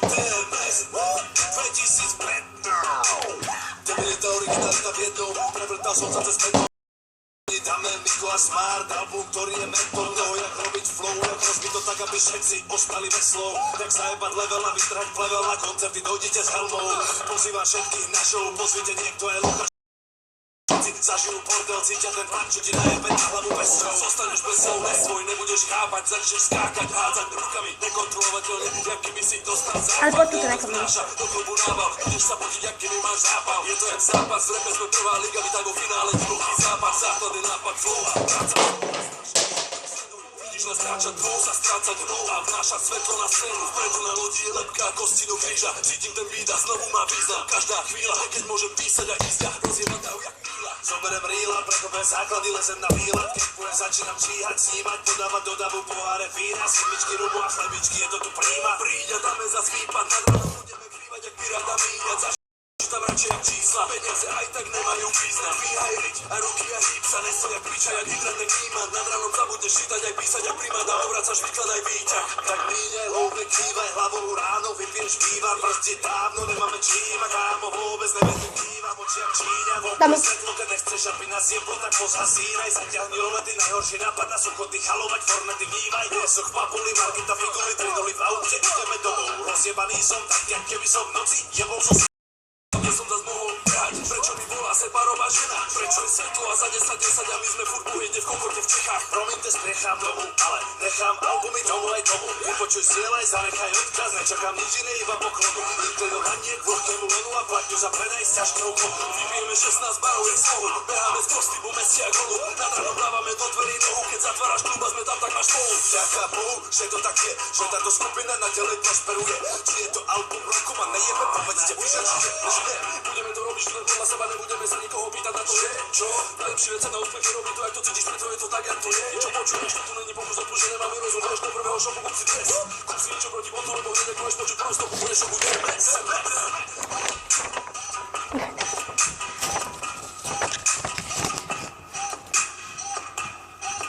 TMS 2005. Debilita originalita v jednou, prevrtal som sa cez meto. Dáme Miko a Smart, album, ktorý je mentor toho, jak robiť flow, jak rozbiť to tak, aby všetci ostali veslou. Jak zajebať level a vytrhať plevel na koncerty, dojdite s helmou. Pozývam všetkých na show, pozvite niekto je Lukáš. Zažijú bordel, cítia ten tlak, čo ti najebe na hlavu bez strov. Zostaneš bez slov, nesvoj, nebudeš chápať, začneš skákať, hádzať rukami nekontrolovateľne, jak keby si dostal západ. Neznáša do klubu nával, budeš sa potiť, jak keby máš zápal. Je to jak zápas, v repe sme prvá liga, vítaj vo finále, druhý zápas, základy, nápad, flow a práca. Vidíš len stráčať dvou, sa strácať dnou a vnášať svetlo na scénu. Vpredu na lodi je lepká kosti do kríža, cítim ten beat a znovu má význam. Každá chvíľa, keď môžem písať a ísť, rozjebať dav jak míla. Zoberem rýla, prekopem základy, lezem na výlet. Keď pôjdem, začínam číhať, snímať, podávať do davu poháre vína. Simičky, rubu a chlebičky, je to tu príjma. Príď a dáme zas výpad, nad ráno budeme krývať, jak piráta míňať. Tam radšej jak čísla, peniaze aj tak nemajú význam. Vyhaj riť a ruky a hýb sa nesú jak piča, jak hydratný klímat. Nad ránom zabudneš čítať, aj písať, jak primát a obracaš výklad aj výťah. Tak míňaj, loupne, kývaj hlavou ráno, vypieš býva, brzdi dávno, nemáme čím a kámo, vôbec nevedú kývam, oči jak Číňa. Vôbec svetlo, keď nechceš, aby nás jeblo, tak pozhasínaj, zatiahni rolety, najhorší nápad na suchoty, halovať, fornety, vnímaj. Piesoch, papuli, margita, figuly, 3 doly v aute, ideme domov. Rozjebaný som, tak jak keby som v noci jebol som si. Kde som zas mohol brať, prečo mi volá separová žena, prečo je svetlo a za 10 a my sme furt ujede v Konkorde v Čechách. Promiňte, sprechám domu, ale nechám albumy tomu aj tomu. Vypočuj, strieľaj, zanechaj odkaz, nečakám nič iné, iba poklonu. Nikto do haniek, vlhkému lenu a platňu za predaj s ťažkou kohu. Vypijeme 16 barov, je slovo, beháme z kosty, po meste a golu. Nad ránom dávame do dverí nohu, keď zatváraš klub a sme tam, tak máš spolu. Ďaká Bohu, že to tak je, že táto skupina naďalej prosperuje. Či je to album roku, ma nejebe, povedzte, vyšačite. Budeme to robiť len podľa seba, nebudeme sa nikoho pýtať na to, že čo? Najlepší vec sa na úspech robí to, jak to cítiš, preto je to tak, jak to je. Čo počuješ, tu není pokus o to, že nemáme rozum, budeš do prvého šoku, kup si dres. Kup si niečo proti botu, lebo hneď, ak budeš počuť prosto, budeš šoku DMS.